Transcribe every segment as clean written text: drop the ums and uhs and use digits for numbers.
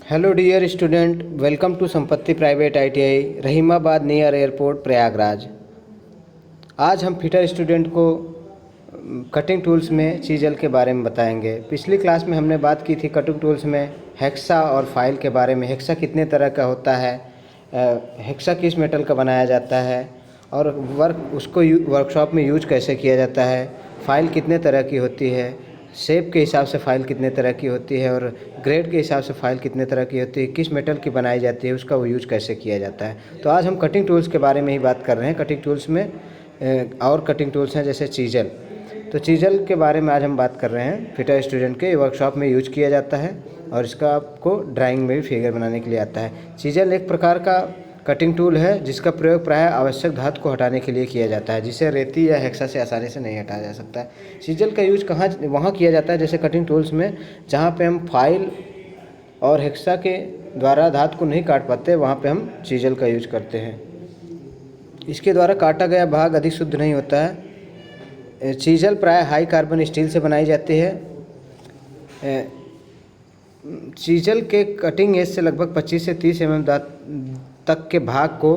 Hello dear student, welcome to Sampatti private ITI Rahimabad near airport Prayagraj. आज हम fitter student को cutting tools में chisel के बारे में बताएंगे। पिछली क्लास में हमने बात की थी कटिंग टूल्स में हेक्सा और फाइल के बारे में। हेक्सा कितने तरह का होता है, हेक्सा किस मेटल का बनाया जाता है और उसको वर्कशॉप में यूज कैसे किया जाता है। फाइल कितने तरह की होती है, शेप के हिसाब से फ़ाइल कितने तरह की होती है और ग्रेड के हिसाब से फ़ाइल कितने तरह की होती है, किस मेटल की बनाई जाती है, उसका वो यूज कैसे किया जाता है। तो आज हम कटिंग टूल्स के बारे में ही बात कर रहे हैं। कटिंग टूल्स में और कटिंग टूल्स हैं जैसे चीजल। तो चीजल के बारे में आज हम बात कर रहे हैं। फिटर स्टूडेंट के वर्कशॉप में यूज किया जाता है और इसका आपको ड्राइंग में भी फिगर बनाने के लिए आता है। चीजल एक प्रकार का कटिंग टूल है जिसका प्रयोग प्रायः आवश्यक धातु को हटाने के लिए किया जाता है, जिसे रेती या हेक्सा से आसानी से नहीं हटाया जा सकता है। चीजल का यूज वहाँ किया जाता है जैसे कटिंग टूल्स में जहाँ पे हम फाइल और हेक्सा के द्वारा धातु को नहीं काट पाते, वहाँ पे हम चीजल का यूज करते हैं। इसके द्वारा काटा गया भाग अधिक शुद्ध नहीं होता है। चीजल प्रायः हाई कार्बन स्टील से बनाई जाती है। चीजल के कटिंग एज से लगभग 25 से 30 तक के भाग को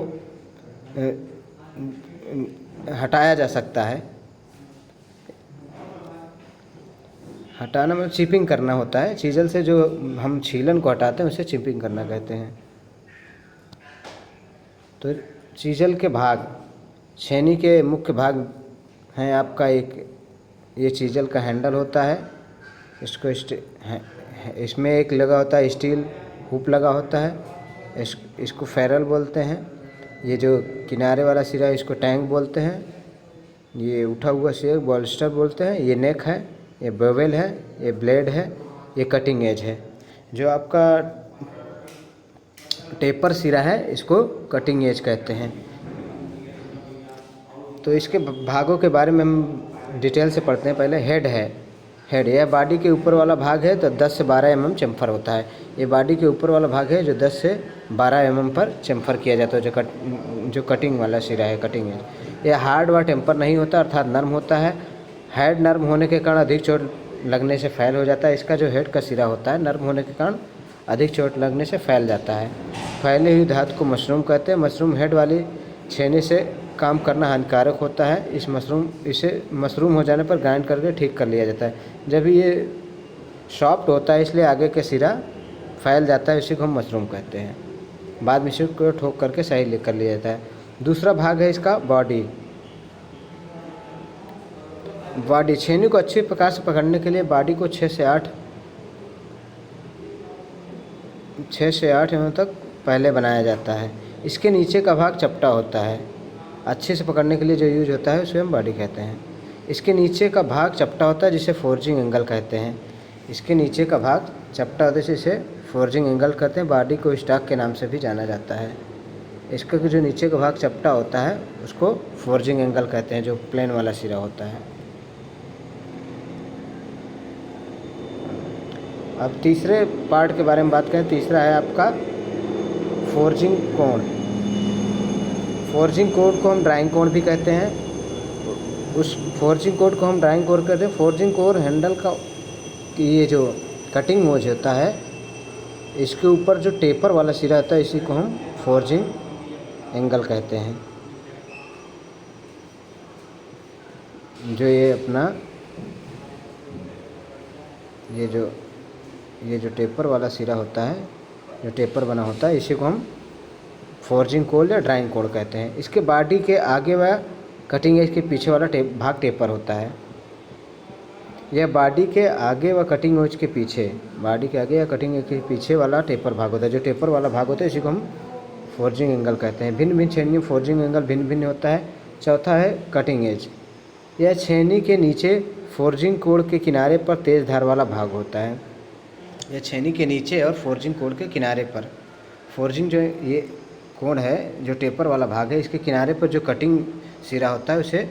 हटाया जा सकता है। हटाना मतलब चिपिंग करना होता है। चीजल से जो हम छीलन को हटाते हैं उसे चिपिंग करना कहते हैं। तो चीजल के भाग, छेनी के मुख्य भाग हैं आपका एक ये चीजल का हैंडल होता है, इसको इसमें एक लगा होता है स्टील हुक लगा होता है, इसको फेरल बोलते हैं। ये जो किनारे वाला सिरा है इसको टैंक बोलते हैं। ये उठा हुआ सिरा बॉल्स्टर बोलते हैं। ये नेक है, ये बेवल है, ये ब्लेड है, ये कटिंग एज है। जो आपका टेपर सिरा है इसको कटिंग एज कहते हैं। तो इसके भागों के बारे में हम डिटेल से पढ़ते हैं। पहले हेड है। हेड यह बॉडी के ऊपर वाला भाग है, तो 10 से 12 mm चैम्फर होता है। ये बॉडी के ऊपर वाला भाग है जो 10 से 12 mm पर चैम्फर किया जाता है, जो कटिंग वाला सिरा है, कटिंग है। यह हार्ड व टेम्पर नहीं होता, अर्थात नर्म होता है। हेड नर्म होने के कारण अधिक चोट लगने से फैल हो जाता है। इसका जो हेड का सिरा होता है नर्म होने के कारण अधिक चोट लगने से फैल जाता है। फैली हुई धातु को मशरूम कहते हैं। मशरूम हेड वाली छेनी से काम करना हानिकारक होता है। इसे मशरूम हो जाने पर ग्राइंड करके ठीक कर लिया जाता है। जब ये सॉफ्ट होता है इसलिए आगे का सिरा फैल जाता है, इसी को हम मशरूम कहते हैं। बाद में इसी को ठोक करके सही कर लिया जाता है। दूसरा भाग है इसका बॉडी। बॉडी छेनी को अच्छी प्रकार से पकड़ने के लिए बॉडी को 6 से 8 mm तक पहले बनाया जाता है। इसके नीचे का भाग चपटा होता है। अच्छे से पकड़ने के लिए जो यूज होता है उसे हम बॉडी कहते हैं। इसके नीचे का भाग चपटा होता है जिसे फोर्जिंग एंगल कहते हैं। इसके नीचे का भाग चपटा होता है जिसे फोर्जिंग एंगल कहते हैं। बॉडी को स्टॉक के नाम से भी जाना जाता है। इसका जो नीचे का भाग चपटा होता है उसको फोर्जिंग एंगल कहते हैं, जो प्लेन वाला सिरा होता है। अब तीसरे पार्ट के बारे में बात करें। तीसरा है आपका फोर्जिंग कोण। फोर्जिंग कोण को हम ड्राइंग कोण भी कहते हैं। उस फोर्जिंग कोण को हम ड्राइंग कोण कहते हैं। फोर्जिंग कोण हैंडल का ये जो कटिंग मोज होता है इसके ऊपर जो टेपर वाला सिरा होता है इसी को हम फोर्जिंग एंगल कहते हैं। जो ये अपना ये जो टेपर वाला सिरा होता है, जो टेपर बना होता है, इसी को हम फोर्जिंग कोण या ड्राइंग कोण कहते हैं। इसके बॉडी के आगे व कटिंग एज के पीछे वाला भाग टेपर होता है। यह बॉडी के आगे व कटिंग एज के पीछे, बॉडी के आगे या कटिंग एज के पीछे वाला टेपर भाग होता है। जो टेपर वाला भाग होता है इसी को हम फोर्जिंग एंगल कहते हैं। भिन्न भिन्न छेनी में फोर्जिंग एंगल भिन्न भिन्न होता है। चौथा है कटिंग एज। यह छेनी के नीचे फोर्जिंग कोण के किनारे पर तेज धार वाला भाग होता है। यह छेनी के नीचे और फोर्जिंग कोण के किनारे पर, फोर्जिंग जो ये कोण है जो टेपर वाला भाग है, इसके किनारे पर जो कटिंग सिरा होता है उसे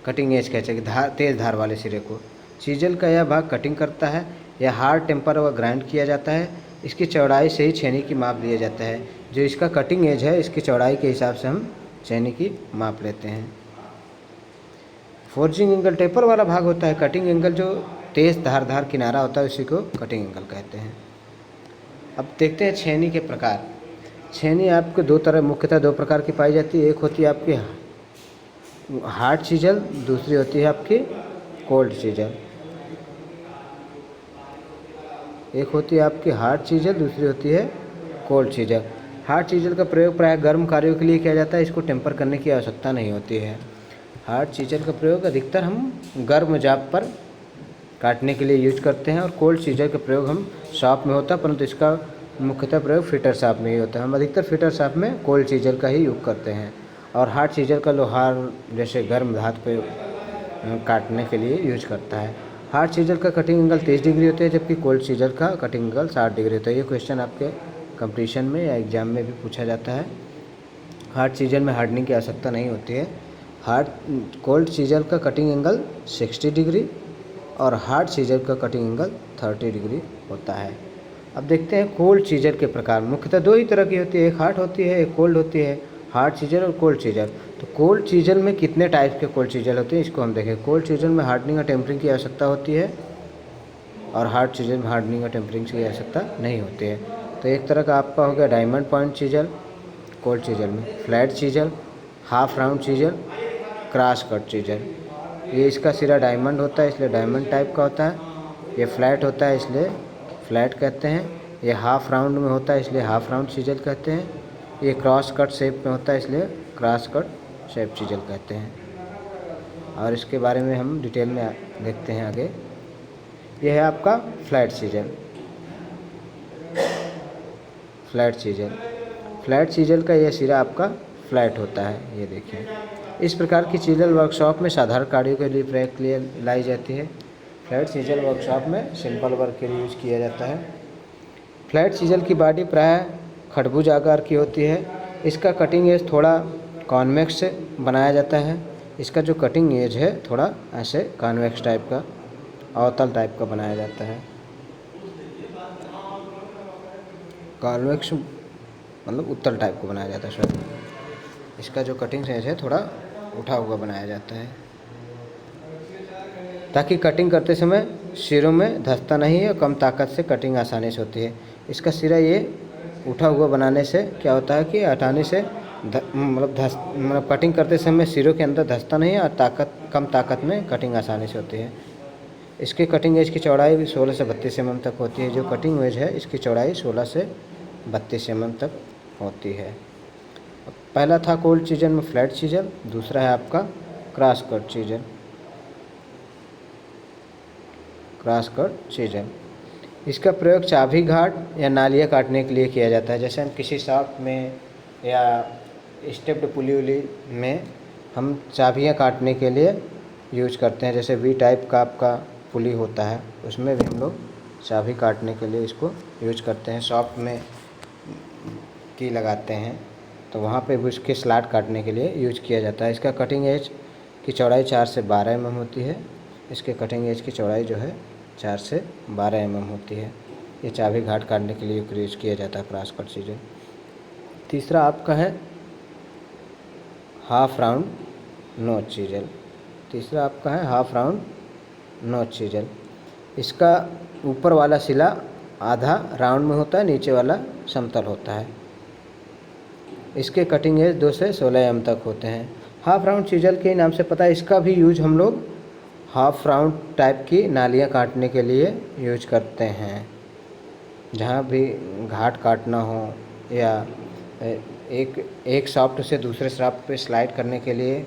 कटिंग एज कहते हैं, तेज धार वाले सिरे को। चीजल का यह भाग कटिंग करता है। यह हार्ड टेम्पर व ग्राइंड किया जाता है। इसकी चौड़ाई से ही छेनी की माप लिया जाता है। जो इसका कटिंग एज है इसकी चौड़ाई के हिसाब से हम छेनी की माप लेते हैं। फोर्जिंग एंगल टेपर वाला भाग होता है। कटिंग एंगल जो तेज धारदार किनारा होता है उसी को कटिंग एंगल कहते हैं। अब देखते हैं छेनी के प्रकार। छेनी आपके मुख्यतः दो प्रकार की पाई जाती है। एक होती है आपकी हार्ड चीजल, दूसरी होती है आपकी कोल्ड चीजल। एक होती है आपकी हार्ड चीजल, दूसरी होती है कोल्ड चीजल। हार्ड चीजल का प्रयोग प्रायः गर्म कार्यों के लिए किया जाता है, इसको टेम्पर करने की आवश्यकता नहीं होती है। हार्ड चीजल का प्रयोग अधिकतर हम गर्म जाप पर काटने के लिए यूज करते हैं, और कोल्ड चीजल का प्रयोग हम शॉप में होता है, परंतु इसका मुख्यतः प्रयोग फिटर शॉप में ही होता है। हम अधिकतर फिटर शॉप में कोल्ड चीजल का ही यूज करते हैं, और हार्ड चीजल का लोहार जैसे गर्म धातु पे काटने के लिए यूज करता है। हार्ड चीजल का कटिंग एंगल 30 डिग्री होता है, जबकि कोल्ड चीजल का कटिंग एंगल 60 डिग्री होता है। ये क्वेश्चन आपके कंपटीशन में या एग्जाम में भी पूछा जाता है। हार्ड चीजल में हार्डनिंग की आवश्यकता नहीं होती है। कोल्ड चीजल का कटिंग एंगल 60 डिग्री और हार्ड चीजल का कटिंग एंगल 30 डिग्री होता है। अब देखते हैं कोल्ड चीजल के प्रकार। मुख्यतः दो ही तरह की होती है, एक हार्ड होती है, एक कोल्ड होती है। हार्ड चीजल और कोल्ड चीजल। तो कोल्ड चीजल में कितने टाइप के कोल्ड चीजल होते हैं इसको हम देखें। कोल्ड चीजल में हार्डनिंग और टेम्परिंग की आवश्यकता होती है, और हार्ड चीजल में हार्डनिंग और टेम्परिंग की आवश्यकता नहीं होती है। तो एक तरह का आपका हो गया diamond point chisel cold chisel में, flat chisel, half round chisel, cross cut chisel. ये इसका सिरा डायमंड होता है इसलिए डायमंड टाइप का होता है। ये फ्लैट होता है इसलिए फ्लैट कहते हैं। ये हाफ राउंड में होता है इसलिए हाफ राउंड चीजल कहते हैं। ये क्रॉस कट शेप में होता है इसलिए क्रॉस कट शेप चीजल कहते हैं। और इसके बारे में हम डिटेल में देखते हैं आगे। यह है आपका flat chisel. Flat chisel, flat chisel का यह सिरा आपका फ्लैट होता है। ये देखिए, इस प्रकार की चीजल वर्कशॉप में साधारण कार्यों के लिए प्रयोग के लिए लाई जाती है। फ्लैट चीजल वर्कशॉप में सिंपल वर्क के लिए यूज किया जाता है। फ्लैट चीजल की बॉडी प्रायः खरबूज आकार की होती है। इसका कटिंग एज थोड़ा कॉन्वेक्स बनाया जाता है। इसका जो कटिंग एज है थोड़ा ऐसे कॉन्वेक्स टाइप का, अवतल टाइप का बनाया जाता है। कॉन्वेक्स मतलब उत्तल टाइप का बनाया जाता है। सॉरी, इसका जो कटिंग एज है थोड़ा उठा हुआ बनाया जाता है, ताकि कटिंग करते समय सिरों में धंसता नहीं है और कम ताकत से कटिंग आसानी से होती है। इसका सिरा ये उठा हुआ बनाने से क्या होता है कि आसानी से मतलब कटिंग करते समय सिरों के अंदर धंसता नहीं है, और कम ताकत में कटिंग आसानी से होती है। इसके कटिंग एज की चौड़ाई भी 16 से 32 mm तक होती है। जो कटिंग एज है इसकी चौड़ाई 16 से 32 mm तक होती है। पहला था कोल्ड चीजल में फ्लैट चीजल, दूसरा है आपका cross cut chisel. Cross cut chisel, इसका प्रयोग चाबी घाट या नालियाँ काटने के लिए किया जाता है। जैसे हम किसी शॉप में या स्टेप्ड पुली उली में हम चाबियाँ काटने के लिए यूज करते हैं। जैसे वी टाइप का आपका पुली होता है, उसमें भी हम लोग चाबी काटने के लिए इसको यूज करते हैं। शॉप में की लगाते हैं तो वहाँ पे भी उसके स्लॉट काटने के लिए यूज किया जाता है। इसका कटिंग एज की चौड़ाई 4 से 12 mm होती है। इसके कटिंग एज की चौड़ाई जो है 4 से 12 mm होती है। ये चाबी घाट काटने के लिए यूज किया जाता है क्रॉस कट चीजल। तीसरा आपका है हाफ राउंड नोच चीजल। तीसरा आपका है हाफ राउंड नोच चीजल। इसका ऊपर वाला सिला आधा राउंड में होता है, नीचे वाला समतल होता है। इसके कटिंग एज 2 से 16 mm तक होते हैं। हाफ राउंड चीजल के नाम से पता है। इसका भी यूज हम लोग हाफ राउंड टाइप की नालियाँ काटने के लिए यूज करते हैं। जहाँ भी घाट काटना हो या एक शाफ्ट से दूसरे शाफ्ट पे स्लाइड करने के लिए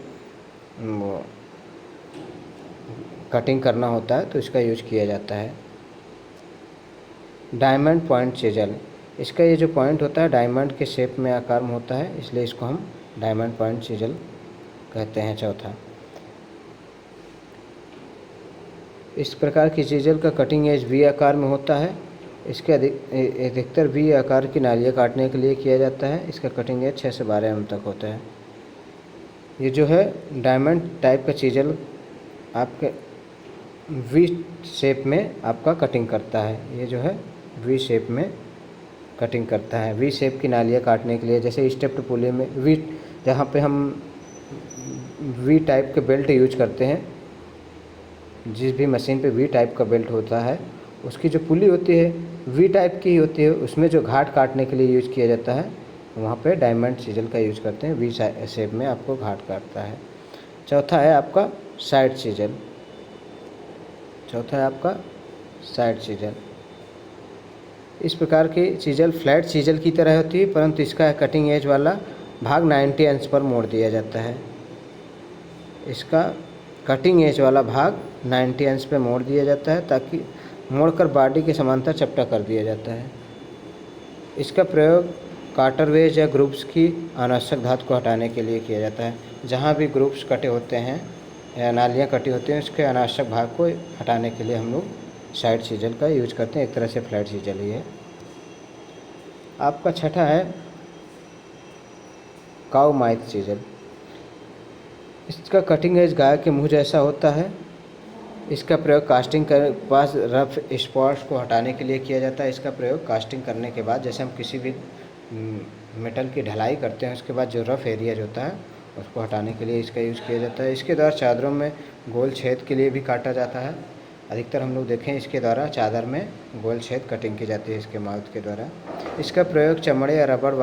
कटिंग करना होता है तो इसका यूज किया जाता है। डायमंड पॉइंट चीजल, इसका ये जो पॉइंट होता है डायमंड के शेप में आकार में होता है, इसलिए इसको हम डायमंड पॉइंट चीजल कहते हैं। चौथा, इस प्रकार की चीजल का कटिंग एज वी आकार में होता है। इसके अधिकतर वी आकार की नालियाँ काटने के लिए किया जाता है। इसका कटिंग एज 6 से 12 mm तक होता है। ये जो है डायमंड टाइप का चीजल आपके वी शेप में आपका कटिंग करता है। ये जो है वी शेप में कटिंग करता है। वी शेप की नालियाँ काटने के लिए, जैसे स्टेप्ड पुली में वी, जहाँ पे हम वी टाइप के बेल्ट यूज करते हैं, जिस भी मशीन पे वी टाइप का बेल्ट होता है उसकी जो पुली होती है वी टाइप की होती है, उसमें जो घाट काटने के लिए यूज किया जाता है वहाँ पे डायमंड चीजल का यूज करते हैं, वी शेप में आपको घाट काटता है। चौथा है आपका साइड चीजल। चौथा है आपका साइड चीजल। इस प्रकार की चीजल फ्लैट चीजल की तरह होती है, परंतु इसका कटिंग एज वाला भाग 90 अंश पर मोड़ दिया जाता है। इसका कटिंग एज वाला भाग 90 अंश पे मोड़ दिया जाता है, ताकि मोड़कर बॉडी के समांतर चपटा कर दिया जाता है। इसका प्रयोग काटरवेज या ग्रुप्स की अनावश्यक धातु को हटाने के लिए किया जाता है। जहाँ भी ग्रुप्स कटे होते हैं या नालियाँ कटी होती हैं, उसके अनावश्यक भाग को हटाने के लिए हम लोग साइड चीजल का यूज करते हैं। एक तरह से फ्लैट चीजल ही है। आपका छठा है काऊ माउथ चीजल। इसका कटिंग एज गाय के मुंह जैसा होता है। इसका प्रयोग कास्टिंग कर पास रफ स्पॉट्स को हटाने के लिए किया जाता है। इसका प्रयोग कास्टिंग करने के बाद, जैसे हम किसी भी मेटल की ढलाई करते हैं, उसके बाद जो रफ एरिया जो होता है उसको हटाने के लिए इसका यूज़ किया जाता है। इसके द्वारा चादरों में गोल छेद के लिए भी काटा जाता है। अधिकतर हम लोग देखें इसके द्वारा चादर में गोल छेद कटिंग की जाती है इसके माउथ के द्वारा। इसका प्रयोग चमड़े या रबड़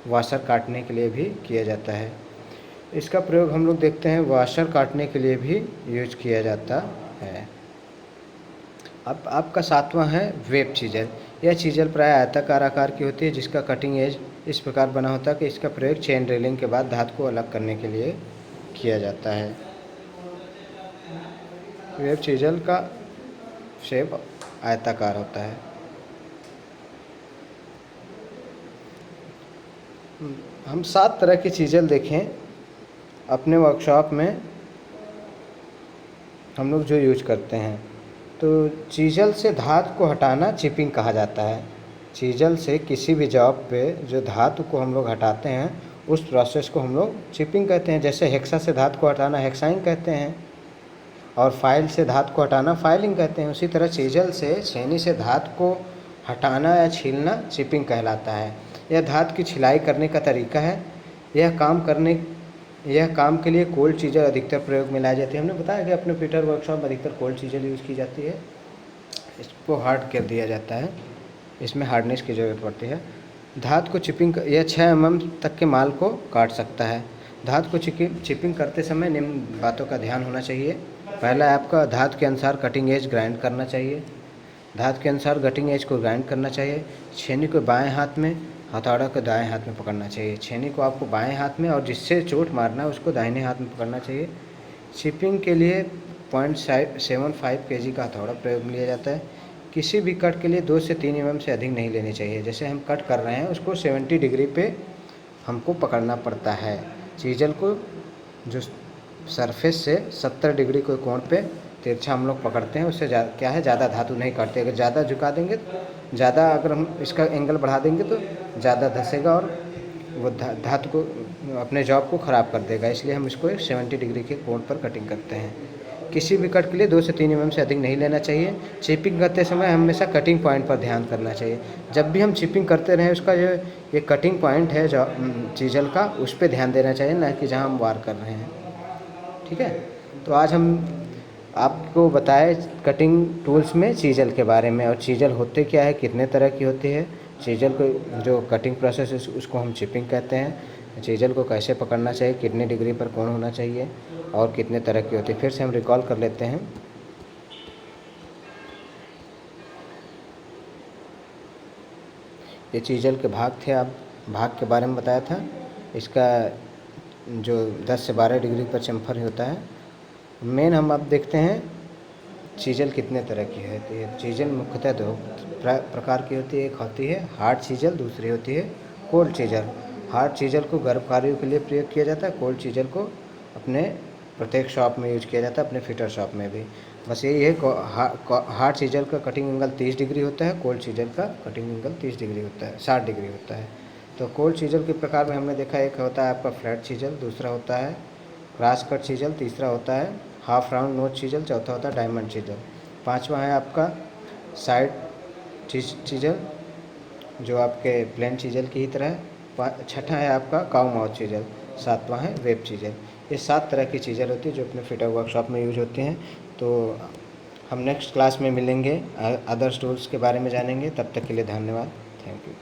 वाशर काटने के लिए भी किया जाता है। इसका प्रयोग हम लोग देखते हैं वाशर काटने के लिए भी यूज किया जाता है। अब आपका सातवां है वेब चीजल। यह चीजल प्राय आयताकार आकार की होती है, जिसका कटिंग एज इस प्रकार बना होता है कि इसका प्रयोग चेन ड्रिलिंग के बाद धातु को अलग करने के लिए किया जाता है। वेब चीजल का शेप आयताकार होता है। हम 7 तरह की चीजल देखें अपने वर्कशॉप में हम लोग जो यूज करते हैं। तो चीजल से धातु को हटाना चिपिंग कहा जाता है। चीजल से किसी भी जॉब पे जो धातु को हम लोग हटाते हैं उस प्रोसेस को हम लोग चिपिंग कहते हैं। जैसे हेक्सा से धातु को हटाना हेक्साइंग कहते हैं, और फाइल से धातु को हटाना फाइलिंग कहते हैं। उसी तरह चीजल से छेनी से धातु को हटाना या छीलना चिपिंग कहलाता है। यह धातु की छिलाई करने का तरीका है। यह काम के लिए कोल्ड चीजल अधिकतर प्रयोग में लाई जाती है। हमने बताया कि अपने फिटर वर्कशॉप में अधिकतर कोल्ड चीजल यूज़ की जाती है। इसको हार्ड कर दिया जाता है, इसमें हार्डनेस की ज़रूरत पड़ती है। धातु को चिपिंग यह 6 mm तक के माल को काट सकता है। धातु को चिपिंग करते समय निम्न बातों का ध्यान होना चाहिए। पहला है आपका धातु के अनुसार कटिंग एज ग्राइंड करना चाहिए। धातु के अनुसार कटिंग एज को ग्राइंड करना चाहिए। छेनी को बाएं हाथ में, हथौड़ा को दाएं हाथ में पकड़ना चाहिए। छेनी को आपको बाएं हाथ में, और जिससे चोट मारना है उसको दाहिने हाथ में पकड़ना चाहिए। चिपिंग के लिए 0.75 kg का हथौड़ा प्रयोग में लिया जाता है। किसी भी कट के लिए 2 से 3 mm से अधिक नहीं लेनी चाहिए। जैसे हम कट कर रहे हैं उसको 70 डिग्री पे हमको पकड़ना पड़ता है। चीजल को जो सरफेस से 70 डिग्री के कोण पे तिरछा हम लोग पकड़ते हैं, उससे क्या है ज़्यादा धातु नहीं काटते। अगर ज़्यादा झुका देंगे, ज़्यादा अगर हम इसका एंगल बढ़ा देंगे तो ज़्यादा धंसेगा और वो धातु को अपने जॉब को ख़राब कर देगा। इसलिए हम इसको 70 डिग्री के कोण पर कटिंग करते हैं। किसी भी कट के लिए 2 से 3 mm से अधिक नहीं लेना चाहिए। चिपिंग करते समय हमेशा कटिंग पॉइंट पर ध्यान करना चाहिए। जब भी हम चिपिंग करते रहें उसका जो ये कटिंग पॉइंट है जो चीजल का, उस पर ध्यान देना चाहिए, ना कि जहाँ हम वार कर रहे हैं। ठीक है, तो आज हम आपको बताए कटिंग टूल्स में चीजल के बारे में, और चीजल होते क्या है, कितने तरह की होती है। चीजल को जो कटिंग प्रोसेस है उसको हम चिपिंग कहते हैं। चीजल को कैसे पकड़ना चाहिए, कितनी डिग्री पर कोण होना चाहिए, और कितने तरह की होती है। फिर से हम रिकॉल कर लेते हैं। ये चीजल के भाग थे, आप भाग के बारे में बताया था। इसका जो 10 से 12 डिग्री पर चम्फर होता है। मेन हम अब देखते हैं चीजल कितने तरह की है। तो ये चीजल मुख्यतः 2 प्रकार की होती है। एक होती है हार्ड चीजल, दूसरी होती है कोल्ड चीजल। हार्ड चीजल को गर्भ कार्यों के लिए प्रयोग किया जाता है। कोल्ड चीजल को अपने प्रत्येक शॉप में यूज किया जाता है, अपने फिटर शॉप में भी। बस यही है, हार्ड चीजल का कटिंग एंगल 30 डिग्री होता है, कोल्ड चीजल का कटिंग एंगल 30 डिग्री होता है, 60 डिग्री होता है। तो कोल्ड चीजल के प्रकार में हमने देखा, एक होता है आपका फ्लैट चीजल, दूसरा होता है क्रॉस कट चीजल, तीसरा होता है हाफ राउंड नोच चीजल, चौथा होता है डायमंड चीजल, पांचवा है आपका साइड चीजल जो आपके प्लेन चीजल की ही तरह, छठा है आपका काऊ माउथ चीजल, सातवां है वेब चीजल। ये 7 तरह की चीजल होती है जो अपने फिटर वर्कशॉप में यूज होती हैं। तो हम नेक्स्ट क्लास में मिलेंगे, अदर्स टूल्स के बारे में जानेंगे। तब तक के लिए धन्यवाद। Thank you.